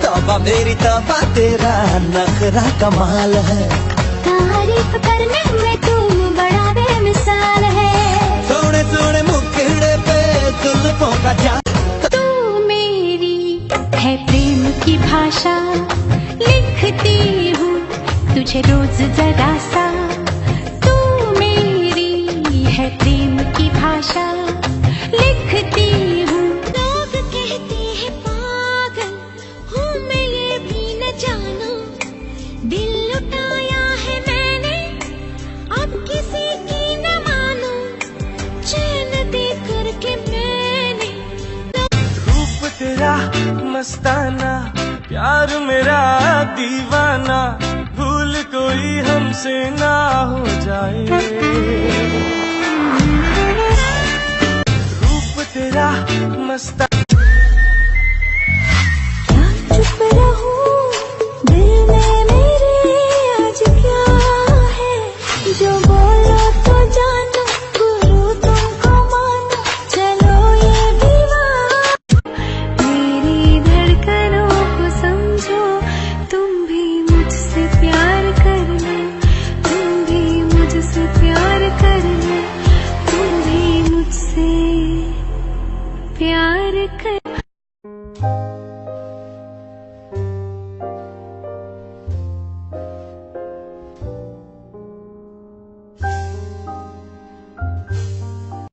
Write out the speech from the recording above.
तौबा मेरी तौबा, तेरा नखरा कमाल है। तारीफ करने में तू बड़ा बेमिसाल है। सोने सोने मुखड़े पे जुल्फों का जादू। तू मेरी है प्रेम की भाषा, लिखती हूँ तुझे रोज जरा सा। तू मेरी है प्रेम की भाषा, लिखती हूँ। लोग कहते हैं पागल हूँ मैं, ये भी न जानू। दिल लुटाया है मैंने, अब किसी की न मानू। चैन दे करके मैंने रूप तेरा मस्ताना, प्यार मेरा दीवाना, भूल कोई हमसे ना हो जाए। रूप तेरा मस्ताना।